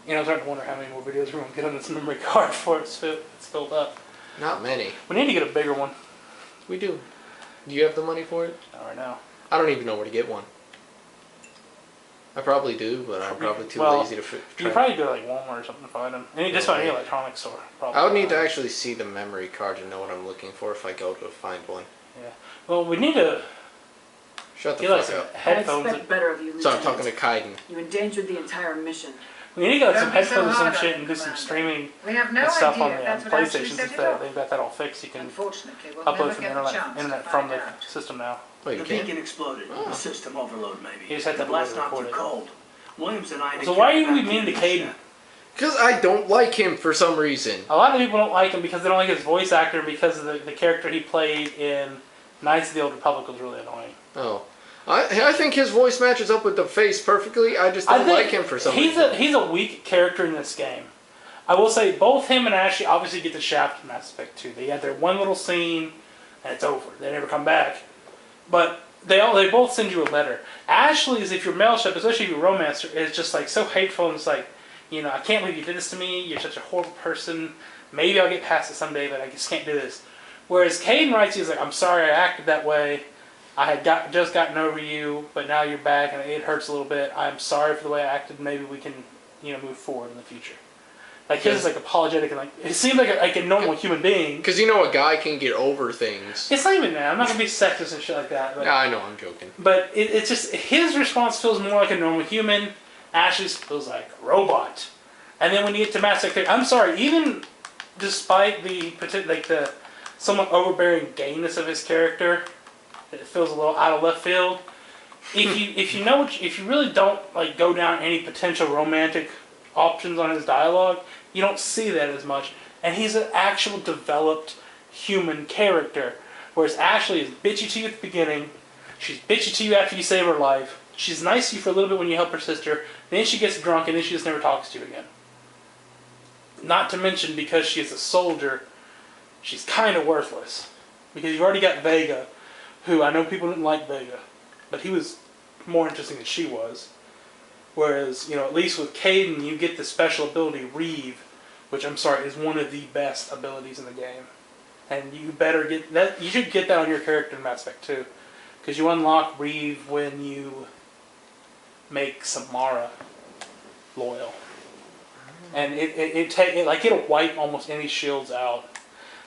You know, I'm starting to wonder how many more videos we're going to get on this memory card before it's filled up. Not many. We need to get a bigger one. We do. Do you have the money for it? Not right now. I don't even know where to get one. I probably do, but I'm probably too lazy to try. You probably go to like Walmart or something to find them. Just about any electronics store. Probably. I would need to actually see the memory card to know what I'm looking for if I go to find one. Yeah. Well, we need to... Shut the fuck up. Headphones. I expect better of you, So I'm talking to Kaiden. You endangered the entire mission. We need to get like, some Don't be so headphones and hard shit on and do some Commander. streaming We have no and stuff on idea. the That's what actually PlayStation set since it off. they've got that all fixed. You can Unfortunately, we'll upload never from get the the chance internet to from find the out. system now. Oh, you The can? beacon exploded. System overload, maybe. You just have to the blast record knocked you it. cold. Williams and I. So why are you mean to Kaiden? Because I don't like him for some reason. A lot of people don't like him because they don't like his voice actor because of the character he played in Knights of the Old Republic was really annoying. Oh. I think his voice matches up with the face perfectly. I just don't like him for some reason. He's a weak character in this game. I will say both him and Ashley obviously get the shaft in Mass Effect 2. They had their one little scene and it's over. They never come back. But they both send you a letter. Ashley's, if you're male ship, especially if you're romancer, is just like so hateful and it's like, you know, I can't believe you did this to me. You're such a horrible person. Maybe I'll get past it someday, but I just can't do this. Whereas Kaiden writes, he's like, I'm sorry I acted that way. I had just gotten over you, but now you're back and it hurts a little bit. I'm sorry for the way I acted. Maybe we can, you know, move forward in the future. Like his is like apologetic and like it seems like a normal human being. Because you know a guy can get over things. It's not even that. I'm not gonna be sexist and shit like that. But, I know, I'm joking. But it's just his response feels more like a normal human. Ashley's feels like a robot. And then when you get to Mass Effect 3, I'm sorry, even despite the somewhat overbearing gayness of his character, it feels a little out of left field. If you really don't like go down any potential romantic options on his dialogue, you don't see that as much. And he's an actual developed human character. Whereas Ashley is bitchy to you at the beginning, she's bitchy to you after you save her life, she's nice to you for a little bit when you help her sister, then she gets drunk and then she just never talks to you again. Not to mention, because she is a soldier, she's kind of worthless. Because you've already got Vega, who I know people didn't like Vega, but he was more interesting than she was. Whereas, you know, at least with Kaiden, you get the special ability Reeve, which I'm sorry is one of the best abilities in the game, and you better get that. You should get that on your character in Mass Effect 2, because you unlock Reeve when you make Samara loyal, and it'll wipe almost any shields out.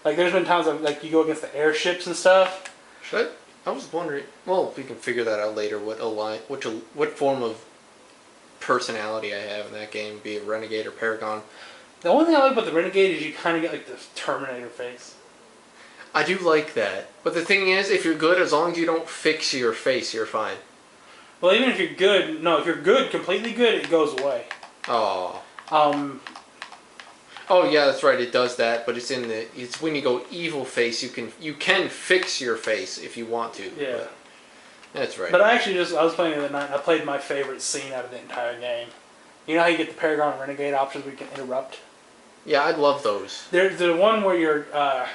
Like there's been times like you go against the airships and stuff. I was wondering. Well, we can figure that out later. What form of personality I have in that game, be it Renegade or Paragon. The only thing I like about the Renegade is you kind of get like the Terminator face. I do like that, but the thing is, if you're good, as long as you don't fix your face, you're fine. Well, even if you're good, if you're good, completely good, it goes away. Oh. Oh yeah, that's right. It does that, but it's when you go evil face, you can fix your face if you want to. Yeah. But that's right. But I was playing the other night, and I played my favorite scene out of the entire game. You know how you get the Paragon and Renegade options where you can interrupt? Yeah, I'd love those. There's the one where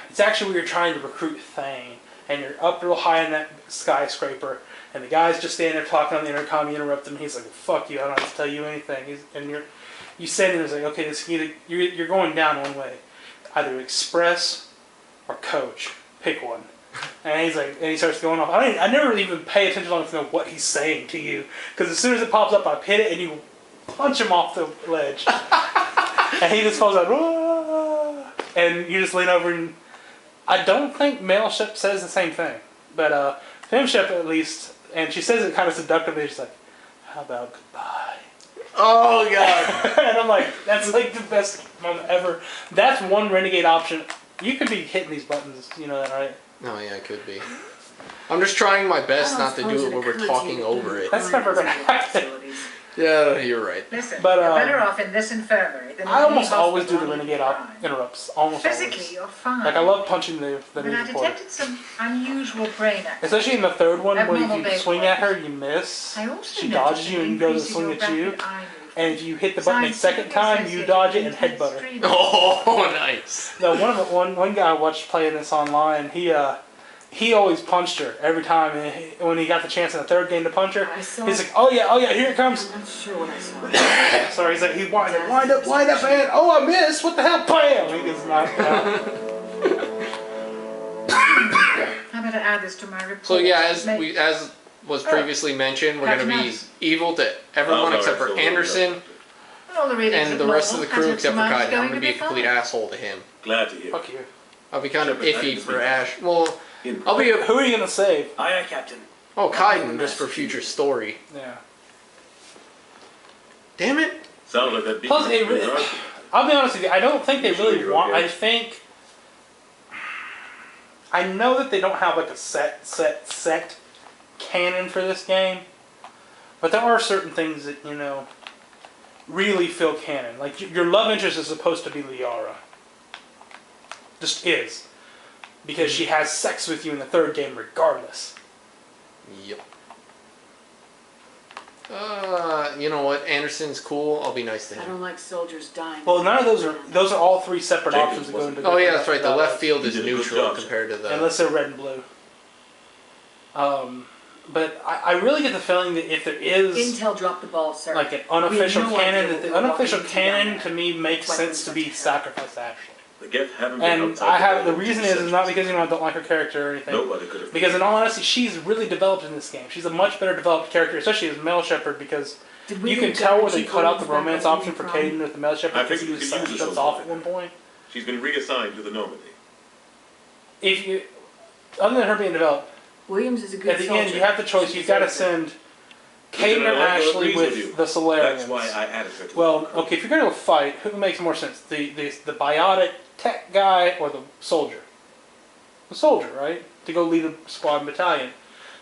it's actually where you're trying to recruit Thane, and you're up real high in that skyscraper, and the guy's just standing there talking on the intercom, you interrupt him, and he's like, fuck you, I don't have to tell you anything. You stand there and it's like, okay, you're going down one way. Either express or coach. Pick one. And he starts going off. I never even pay attention long enough to know what he's saying to you. Because as soon as it pops up, I hit it and you punch him off the ledge. And he just falls out, "Whoa!" And you just lean over and... I don't think male ship says the same thing. But fem ship at least, and she says it kind of seductively, she's like, how about goodbye? Oh god. And I'm like, that's like the best moment ever. That's one Renegade option. You could be hitting these buttons, you know that, right? Oh yeah, it could be. I'm just trying my best not to do it when we're talking over it. That's never gonna happen. Yeah, you're right. Listen, But, you're better off in this infirmary than I in almost any always do the hospital Renegade crime. interrupts. Almost Physically, always. you're fine. Like, I love punching the But news I reporter. detected some unusual brain activity. Especially in the third one, where Abnormal if you brain swing at her, you miss. I also She noticed dodges you an and goes to increase in swing your at you. rapid eye movement. And if you hit the button a second Scientifically time, you dodge it and associated with headbutt her. intense dreaming. Oh, nice. No, one guy I watched playing this online, he he always punched her every time. And when he got the chance in the third game to punch her, I saw. he's like, oh yeah, here it comes. I'm not sure what I saw. Sorry, he's like, he wind up, man. Oh, I missed. What the hell? Bam! He gets knocked out. I better add this to my report. So yeah, Make- as was previously mentioned, we're That's going to be nice. evil to everyone Oh, except for sorry, so Anderson all the readings and of the rest of novel, the crew as except for tomorrow's Kaiden. I'm going going to be a fine. complete asshole to him. Glad to hear. Fuck you. I'll be kind of Shepard, I iffy can for see Ash. Well, In- I'll be a Who are you gonna save? Aye, aye, Captain. Kaiden just for future story. Yeah. Damn it! Sounds like that beat. Plus, it really, I'll be honest with you. I don't think they You sure really you're want. okay? I think. I know that they don't have like a set canon for this game, but there are certain things that really feel canon. Like your love interest is supposed to be Liara. Just is, because she has sex with you in the third game regardless. Yep. You know what? Anderson's cool. I'll be nice to I him. don't like soldiers dying. Well, none of those are all three separate Jenkins options that go into. Oh yeah, that's right. The dialogue. left field You is did a good neutral job, compared to the. Unless they're red and blue. But I really get the feeling that if there is Intel dropped the ball, sir. like an unofficial We had no canon, idea that the what we were unofficial walking into down canon there. to me makes That's why sense to we be went to sacrificed to Ashley. The Geth haven't been And outside I have the ball reason for is not because centuries. I don't like her character or anything. Nobody could have. Because in all honesty, she's really developed in this game. She's a much better developed character, especially as Mel Shepard, because Did we you can leave tell where Dr. they Chief cut out the Williams back romance up option in for the Caden with the Mel Shepard I because think he we can use was this shuts one. off at one point. She's been reassigned to the Normandy. If you, other than her being developed, Williams is a good at the soldier. end you have the choice. She You've got to deserves it. send Caden or Lieutenant Orville Ashley agrees with with you. the Solarians. That's why I added her to Well, the crew. okay, if you're going to fight, who makes more sense? The biotic tech guy or the soldier? The soldier, right? To go lead a squad and battalion.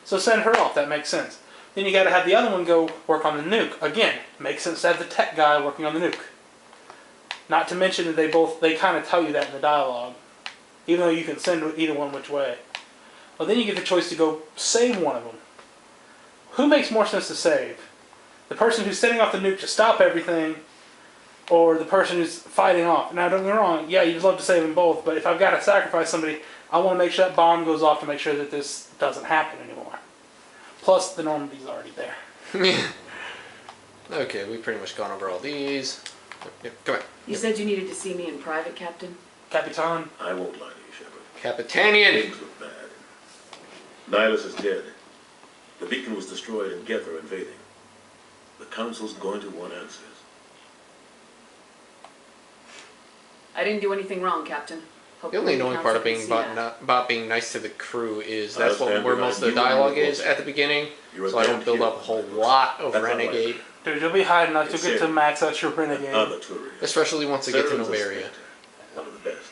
So send her off, that makes sense. Then you got to have the other one go work on the nuke. Again, makes sense to have the tech guy working on the nuke. Not to mention that they kind of tell you that in the dialogue. Even though you can send either one which way. Well, then you get the choice to go save one of them. Who makes more sense to save? The person who's setting off the nuke to stop everything, or the person who's fighting off? Now, don't get me wrong, yeah, you'd love to save them both, but if I've got to sacrifice somebody, I want to make sure that bomb goes off to make sure that this doesn't happen anymore. Plus, the Normandy's already there. Okay, we've pretty much gone over all these. Yep, come on. You said you needed to see me in private, Captain? Capitan, I won't lie to you, Shepard. Capitanian. Things look bad. Nihilus is dead. The beacon was destroyed and Geth are invading. The Council's going to want answers. I didn't do anything wrong, Captain. Hope The only the annoying council part of can being see that. about being nice to the crew is I that's where understand most of the you and dialogue your is bullshit. at the beginning, You're a so I don't damn build hero. up a whole lot of That's not right. Renegade, dude, you'll be high enough. You'll It's get to it. max out your Renegade. Other Turians. especially once I get to Saren's a Novaria. spectre, one of the best.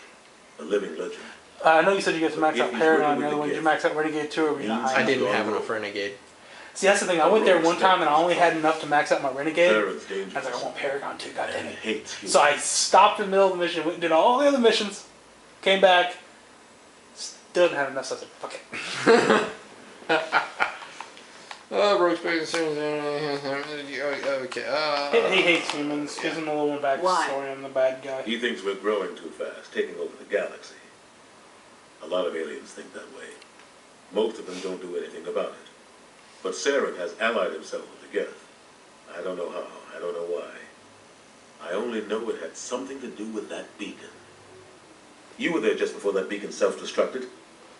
A living legend. I know you said you get to max If out he's Paragon, working the with other the one. Did you Geth, max out Renegade too, or were you not means high I enough? didn't have enough Renegade. See, that's the thing. I went there one time and I only had enough to max out my Renegade. Saren's I dangerous. was like, I want Paragon too, And goddammit. he hates humans. So I stopped in the middle of the mission, went and did all the other missions, came back, still didn't have enough, so I was like, fuck it. Rogue Space. Okay. He hates humans, gives him a little backstory Why? on the bad guy. He thinks we're growing too fast, taking over the galaxy. A lot of aliens think that way. Most of them don't do anything about it. But Saren has allied himself with the Geth. I don't know how, I don't know why. I only know it had something to do with that beacon. You were there just before that beacon self-destructed.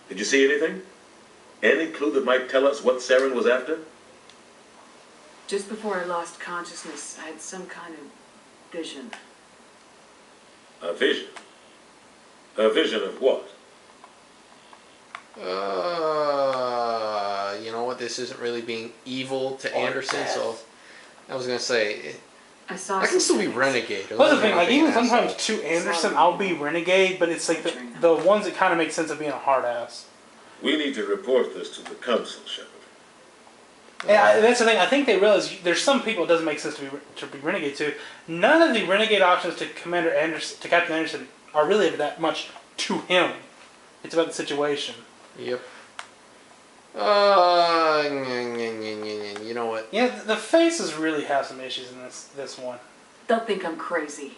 Did you see anything? Any clue that might tell us what Saren was after? Just before I lost consciousness, I had some kind of vision. A vision. A vision of what? You know what? This isn't really being evil to Or Anderson, death. so I was gonna say I saw I can still be something. Renegade. That's the I'm thing, not like being even an sometimes asshole. to Anderson, I'll be Renegade, but it's like the ones that kind of make sense of being a hard ass. We need to report this to the Council, Shepard. And that's the thing. I think they realize there's some people it doesn't make sense to be renegade to. None of the renegade options to Commander Anderson, to Captain Anderson, are really that much to him. It's about the situation. Yep. You know what? Yeah, the faces really have some issues in this one. They'll think I'm crazy.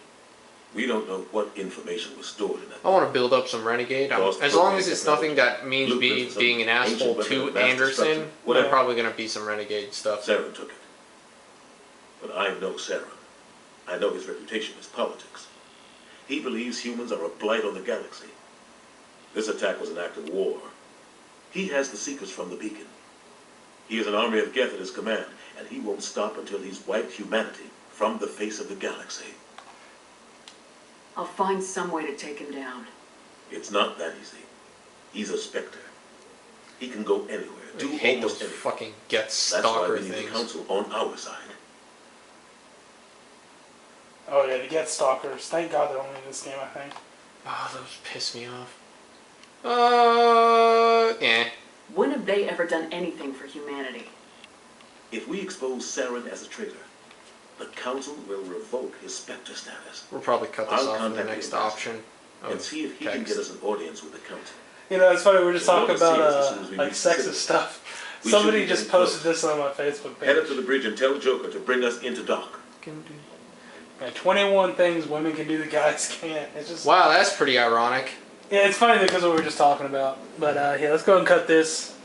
We don't know what information was stored in that. I want to build up some Renegade. As long as it's nothing that means me Blueprints of being an ancient asshole weapon to of mass Anderson, destruction, there's whatever. probably going to be some Renegade stuff. Saren took it. But I know Saren. I know his reputation is politics. He believes humans are a blight on the galaxy. This attack was an act of war. He has the Seekers from the beacon. He has an army of Geth at his command, and he won't stop until he's wiped humanity from the face of the galaxy. I'll find some way to take him down. It's not that easy. He's a Spectre. He can go anywhere, I do hate almost those anything. fucking Get That's why Stalker we need the things. Council on our side. Oh yeah, the Get Stalkers. Thank God they're only in this game, I think. Oh, those piss me off. Yeah. When have they ever done anything for humanity? If we expose Saren as a traitor, the Council will revoke his Spectre status We'll probably cut this I'll off in the contact next the ambassador option. and Of see if he can text. get us an audience with the Council. You know, it's funny, we're just We'll talking oversee about, it as soon as we like, reach sexist the stuff. We Somebody should be just getting posted close. this on my Facebook Head up page. to the bridge and tell Joker to bring us into dock. Yeah, 21 things women can do that guys can't. It's just... Wow, that's pretty ironic. Yeah, it's funny because of what we were just talking about. But, yeah, let's go and cut this.